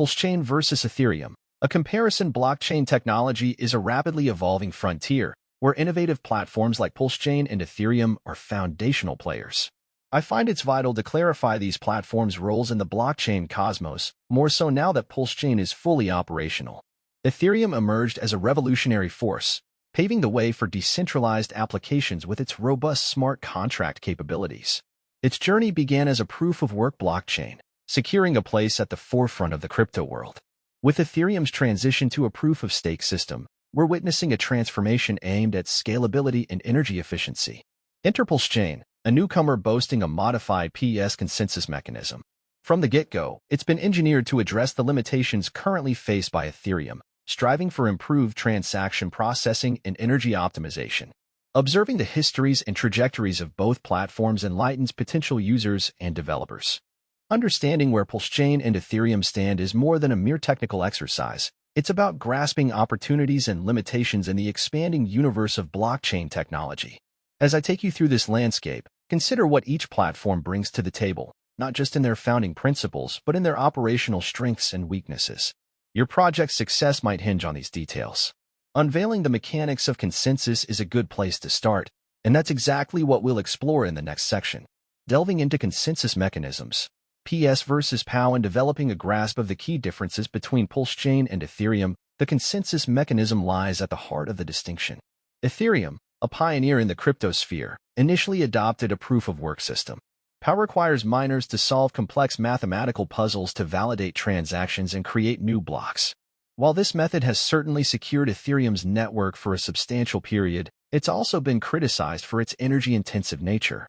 PulseChain versus Ethereum. A comparison blockchain technology is a rapidly evolving frontier where innovative platforms like PulseChain and Ethereum are foundational players. I find it's vital to clarify these platforms' roles in the blockchain cosmos, more so now that PulseChain is fully operational. Ethereum emerged as a revolutionary force, paving the way for decentralized applications with its robust smart contract capabilities. Its journey began as a proof-of-work blockchain, securing a place at the forefront of the crypto world. With Ethereum's transition to a proof-of-stake system, we're witnessing a transformation aimed at scalability and energy efficiency. Enter PulseChain, a newcomer boasting a modified PES consensus mechanism. From the get-go, it's been engineered to address the limitations currently faced by Ethereum, striving for improved transaction processing and energy optimization. Observing the histories and trajectories of both platforms enlightens potential users and developers. Understanding where PulseChain and Ethereum stand is more than a mere technical exercise. It's about grasping opportunities and limitations in the expanding universe of blockchain technology. As I take you through this landscape, consider what each platform brings to the table, not just in their founding principles, but in their operational strengths and weaknesses. Your project's success might hinge on these details. Unveiling the mechanics of consensus is a good place to start, and that's exactly what we'll explore in the next section. Delving into consensus mechanisms, PS versus POW, and developing a grasp of the key differences between PulseChain and Ethereum, the consensus mechanism lies at the heart of the distinction. Ethereum, a pioneer in the cryptosphere, initially adopted a proof-of-work system. POW requires miners to solve complex mathematical puzzles to validate transactions and create new blocks. While this method has certainly secured Ethereum's network for a substantial period, it's also been criticized for its energy-intensive nature.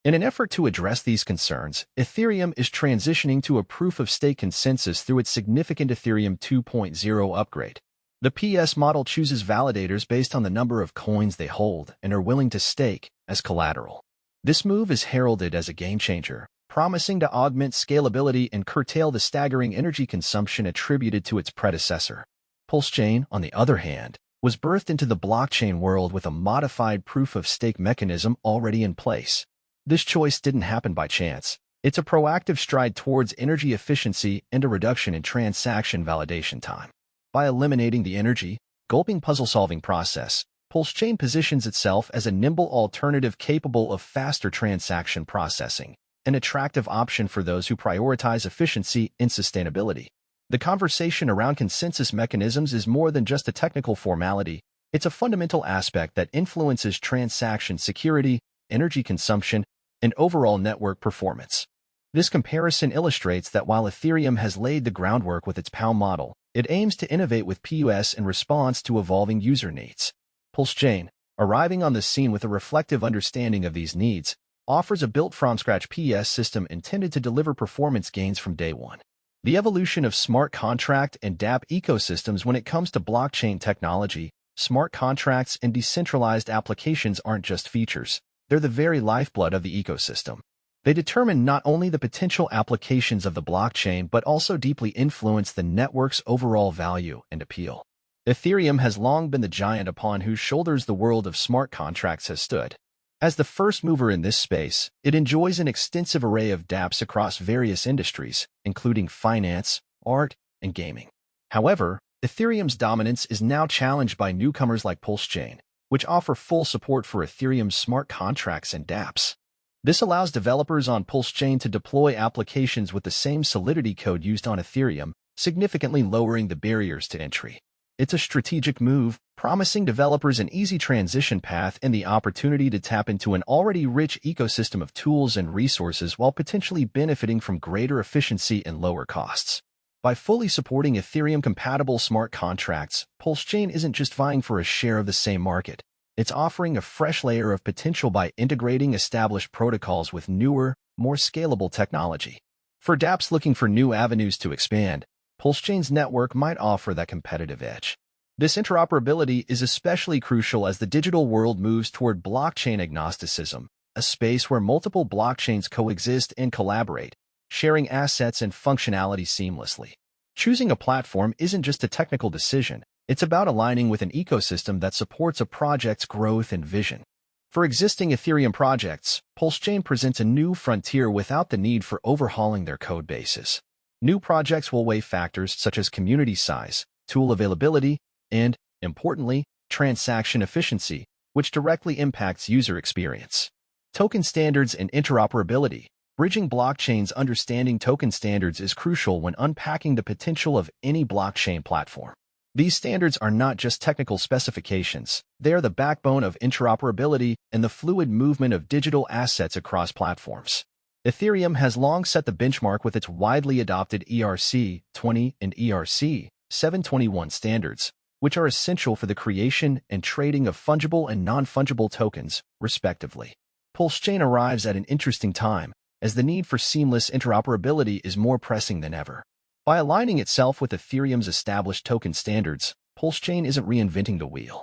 In an effort to address these concerns, Ethereum is transitioning to a proof-of-stake consensus through its significant Ethereum 2.0 upgrade. The PS model chooses validators based on the number of coins they hold and are willing to stake as collateral. This move is heralded as a game-changer, promising to augment scalability and curtail the staggering energy consumption attributed to its predecessor. PulseChain, on the other hand, was birthed into the blockchain world with a modified proof-of-stake mechanism already in place. This choice didn't happen by chance. It's a proactive stride towards energy efficiency and a reduction in transaction validation time. By eliminating the energy, gulping puzzle-solving process, PulseChain positions itself as a nimble alternative capable of faster transaction processing, an attractive option for those who prioritize efficiency and sustainability. The conversation around consensus mechanisms is more than just a technical formality. It's a fundamental aspect that influences transaction security, energy consumption, and overall network performance. This comparison illustrates that while Ethereum has laid the groundwork with its POW model, it aims to innovate with PUS in response to evolving user needs. PulseChain, arriving on the scene with a reflective understanding of these needs, offers a built-from-scratch PS system intended to deliver performance gains from day one. The evolution of smart contract and DApp ecosystems. When it comes to blockchain technology, smart contracts and decentralized applications aren't just features. They're the very lifeblood of the ecosystem. They determine not only the potential applications of the blockchain but also deeply influence the network's overall value and appeal. Ethereum has long been the giant upon whose shoulders the world of smart contracts has stood. As the first mover in this space, it enjoys an extensive array of DApps across various industries, including finance, art, and gaming. However, Ethereum's dominance is now challenged by newcomers like PulseChain, which offer full support for Ethereum's smart contracts and DApps. This allows developers on PulseChain to deploy applications with the same Solidity code used on Ethereum, significantly lowering the barriers to entry. It's a strategic move, promising developers an easy transition path and the opportunity to tap into an already rich ecosystem of tools and resources while potentially benefiting from greater efficiency and lower costs. By fully supporting Ethereum-compatible smart contracts, PulseChain isn't just vying for a share of the same market. It's offering a fresh layer of potential by integrating established protocols with newer, more scalable technology. For DApps looking for new avenues to expand, PulseChain's network might offer that competitive edge. This interoperability is especially crucial as the digital world moves toward blockchain agnosticism, a space where multiple blockchains coexist and collaborate, sharing assets and functionality seamlessly. Choosing a platform isn't just a technical decision, it's about aligning with an ecosystem that supports a project's growth and vision. For existing Ethereum projects, PulseChain presents a new frontier without the need for overhauling their code bases. New projects will weigh factors such as community size, tool availability, and, importantly, transaction efficiency, which directly impacts user experience. Token standards and interoperability. Bridging blockchains. Understanding token standards is crucial when unpacking the potential of any blockchain platform. These standards are not just technical specifications, they are the backbone of interoperability and the fluid movement of digital assets across platforms. Ethereum has long set the benchmark with its widely adopted ERC-20 and ERC-721 standards, which are essential for the creation and trading of fungible and non-fungible tokens, respectively. PulseChain arrives at an interesting time, as the need for seamless interoperability is more pressing than ever. By aligning itself with Ethereum's established token standards, PulseChain isn't reinventing the wheel.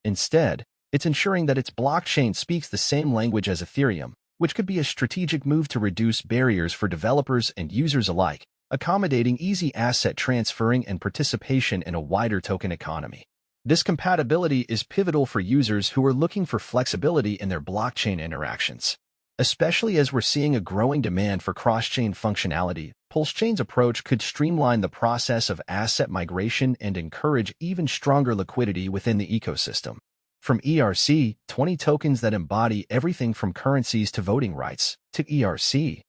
Instead, it's ensuring that its blockchain speaks the same language as Ethereum, which could be a strategic move to reduce barriers for developers and users alike, accommodating easy asset transferring and participation in a wider token economy. This compatibility is pivotal for users who are looking for flexibility in their blockchain interactions. Especially as we're seeing a growing demand for cross-chain functionality, PulseChain's approach could streamline the process of asset migration and encourage even stronger liquidity within the ecosystem. From ERC-20 tokens that embody everything from currencies to voting rights, to ERC-721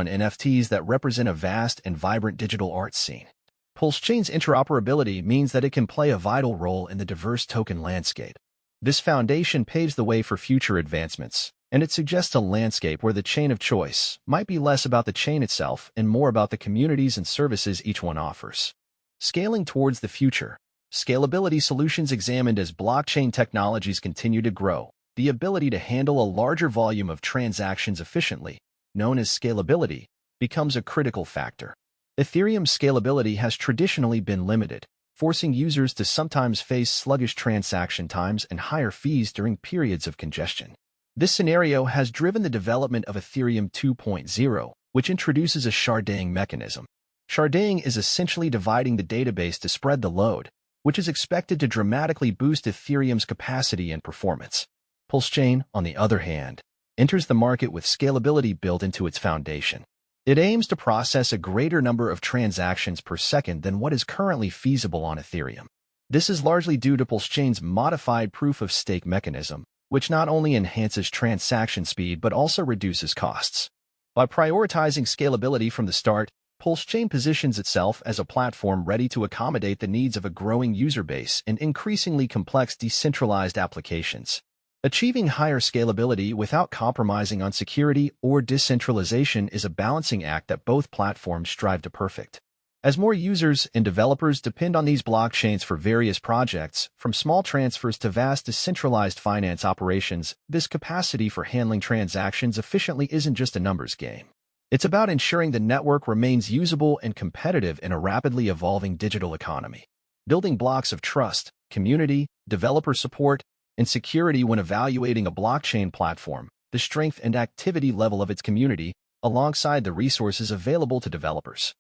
NFTs that represent a vast and vibrant digital art scene. PulseChain's interoperability means that it can play a vital role in the diverse token landscape. This foundation paves the way for future advancements, and it suggests a landscape where the chain of choice might be less about the chain itself and more about the communities and services each one offers. Scaling towards the future. Scalability solutions examined as blockchain technologies continue to grow. The ability to handle a larger volume of transactions efficiently, known as scalability, becomes a critical factor. Ethereum's scalability has traditionally been limited, forcing users to sometimes face sluggish transaction times and higher fees during periods of congestion. This scenario has driven the development of Ethereum 2.0, which introduces a sharding mechanism. Sharding is essentially dividing the database to spread the load, which is expected to dramatically boost Ethereum's capacity and performance. PulseChain, on the other hand, enters the market with scalability built into its foundation. It aims to process a greater number of transactions per second than what is currently feasible on Ethereum. This is largely due to PulseChain's modified proof-of-stake mechanism, which not only enhances transaction speed but also reduces costs. By prioritizing scalability from the start, PulseChain positions itself as a platform ready to accommodate the needs of a growing user base and increasingly complex decentralized applications. Achieving higher scalability without compromising on security or decentralization is a balancing act that both platforms strive to perfect. As more users and developers depend on these blockchains for various projects, from small transfers to vast decentralized finance operations, this capacity for handling transactions efficiently isn't just a numbers game. It's about ensuring the network remains usable and competitive in a rapidly evolving digital economy. Building blocks of trust, community, developer support, and security. When evaluating a blockchain platform, the strength and activity level of its community, alongside the resources available to developers,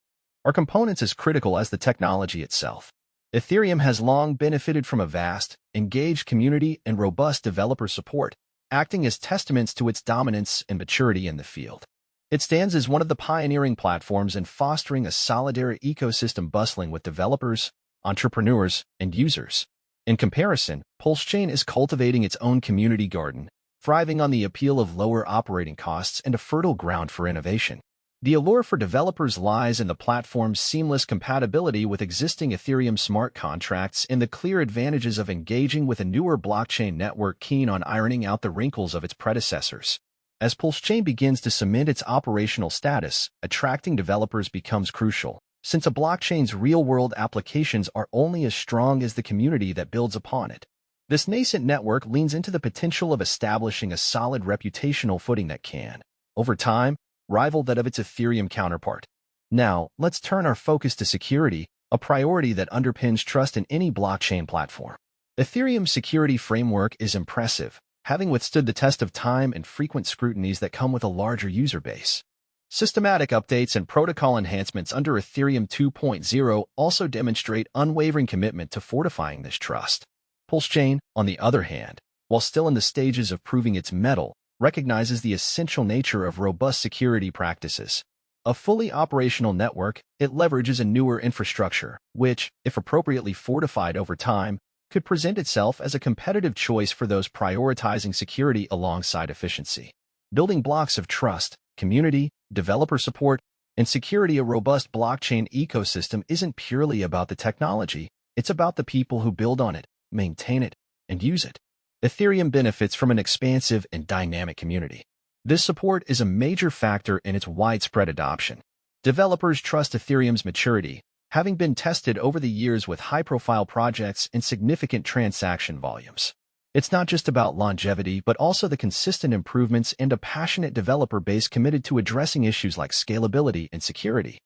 are components as critical as the technology itself. Ethereum has long benefited from a vast, engaged community and robust developer support, acting as testaments to its dominance and maturity in the field. It stands as one of the pioneering platforms in fostering a solidarity ecosystem bustling with developers, entrepreneurs, and users. In comparison, PulseChain is cultivating its own community garden, thriving on the appeal of lower operating costs and a fertile ground for innovation. The allure for developers lies in the platform's seamless compatibility with existing Ethereum smart contracts and the clear advantages of engaging with a newer blockchain network keen on ironing out the wrinkles of its predecessors. As PulseChain begins to cement its operational status, attracting developers becomes crucial, since a blockchain's real-world applications are only as strong as the community that builds upon it. This nascent network leans into the potential of establishing a solid reputational footing that can, over time, rival that of its Ethereum counterpart. Now, let's turn our focus to security, a priority that underpins trust in any blockchain platform. Ethereum's security framework is impressive, having withstood the test of time and frequent scrutinies that come with a larger user base. Systematic updates and protocol enhancements under Ethereum 2.0 also demonstrate unwavering commitment to fortifying this trust. PulseChain, on the other hand, while still in the stages of proving its mettle, recognizes the essential nature of robust security practices. A fully operational network, it leverages a newer infrastructure, which, if appropriately fortified over time, could present itself as a competitive choice for those prioritizing security alongside efficiency. Building blocks of trust, community, developer support, and security. A robust blockchain ecosystem isn't purely about the technology, it's about the people who build on it, maintain it, and use it. Ethereum benefits from an expansive and dynamic community. This support is a major factor in its widespread adoption. Developers trust Ethereum's maturity, having been tested over the years with high-profile projects and significant transaction volumes. It's not just about longevity, but also the consistent improvements and a passionate developer base committed to addressing issues like scalability and security.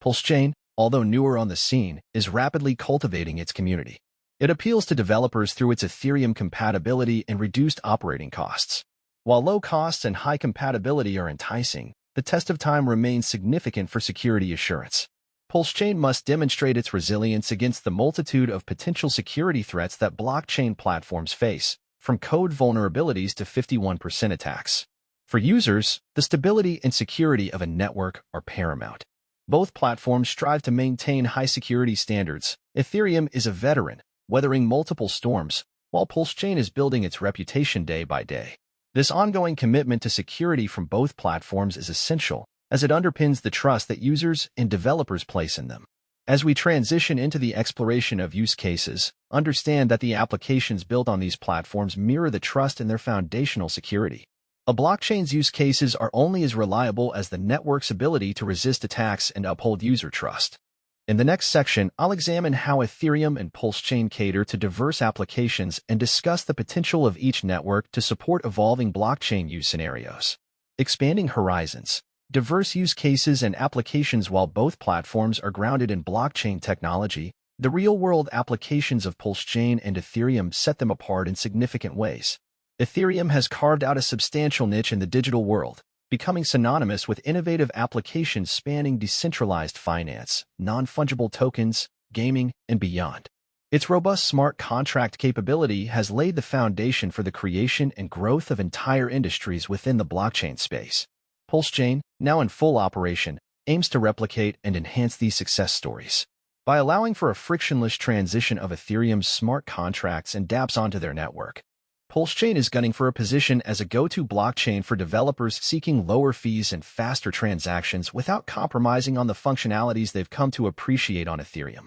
PulseChain, although newer on the scene, is rapidly cultivating its community. It appeals to developers through its Ethereum compatibility and reduced operating costs. While low costs and high compatibility are enticing, the test of time remains significant for security assurance. PulseChain must demonstrate its resilience against the multitude of potential security threats that blockchain platforms face, from code vulnerabilities to 51% attacks. For users, the stability and security of a network are paramount. Both platforms strive to maintain high security standards. Ethereum is a veteran, weathering multiple storms, while PulseChain is building its reputation day by day. This ongoing commitment to security from both platforms is essential, as it underpins the trust that users and developers place in them. As we transition into the exploration of use cases, understand that the applications built on these platforms mirror the trust in their foundational security. A blockchain's use cases are only as reliable as the network's ability to resist attacks and uphold user trust. In the next section, I'll examine how Ethereum and PulseChain cater to diverse applications and discuss the potential of each network to support evolving blockchain use scenarios. Expanding horizons. Diverse use cases and applications. While both platforms are grounded in blockchain technology, the real-world applications of PulseChain and Ethereum set them apart in significant ways. Ethereum has carved out a substantial niche in the digital world, becoming synonymous with innovative applications spanning decentralized finance, non-fungible tokens, gaming, and beyond. Its robust smart contract capability has laid the foundation for the creation and growth of entire industries within the blockchain space. PulseChain, now in full operation, aims to replicate and enhance these success stories. By allowing for a frictionless transition of Ethereum's smart contracts and DApps onto their network, PulseChain is gunning for a position as a go-to blockchain for developers seeking lower fees and faster transactions without compromising on the functionalities they've come to appreciate on Ethereum.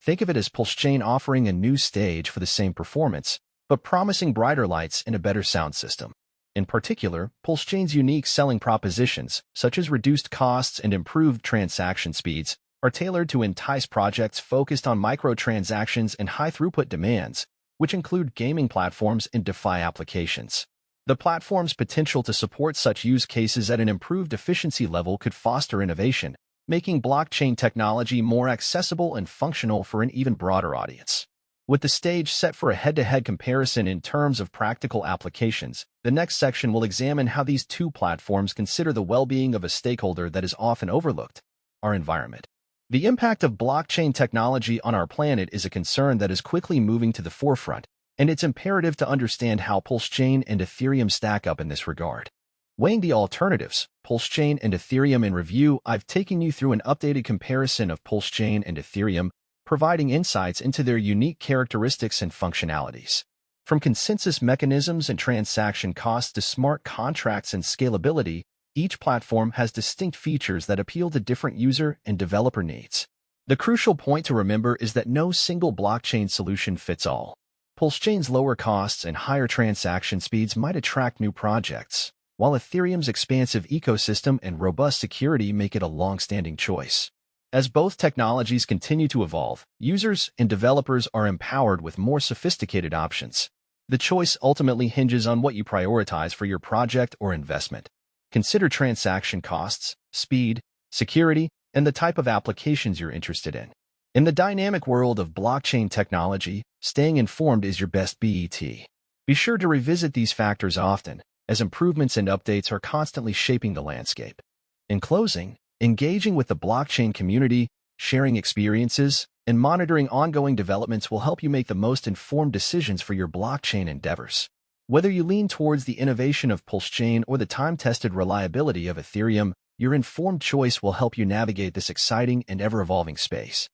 Think of it as PulseChain offering a new stage for the same performance, but promising brighter lights and a better sound system. In particular, PulseChain's unique selling propositions, such as reduced costs and improved transaction speeds, are tailored to entice projects focused on microtransactions and high-throughput demands, which include gaming platforms and DeFi applications. The platform's potential to support such use cases at an improved efficiency level could foster innovation, making blockchain technology more accessible and functional for an even broader audience. With the stage set for a head-to-head comparison in terms of practical applications, the next section will examine how these two platforms consider the well-being of a stakeholder that is often overlooked: our environment. The impact of blockchain technology on our planet is a concern that is quickly moving to the forefront, and it's imperative to understand how PulseChain and Ethereum stack up in this regard. Weighing the alternatives, PulseChain and Ethereum in review. I've taken you through an updated comparison of PulseChain and Ethereum, providing insights into their unique characteristics and functionalities. From consensus mechanisms and transaction costs to smart contracts and scalability, each platform has distinct features that appeal to different user and developer needs. The crucial point to remember is that no single blockchain solution fits all. PulseChain's lower costs and higher transaction speeds might attract new projects, while Ethereum's expansive ecosystem and robust security make it a long-standing choice. As both technologies continue to evolve, users and developers are empowered with more sophisticated options. The choice ultimately hinges on what you prioritize for your project or investment. Consider transaction costs, speed, security, and the type of applications you're interested in. In the dynamic world of blockchain technology, staying informed is your best bet. Be sure to revisit these factors often, as improvements and updates are constantly shaping the landscape. In closing, engaging with the blockchain community, sharing experiences, and monitoring ongoing developments will help you make the most informed decisions for your blockchain endeavors. Whether you lean towards the innovation of PulseChain or the time-tested reliability of Ethereum, Your informed choice will help you navigate this exciting and ever-evolving space.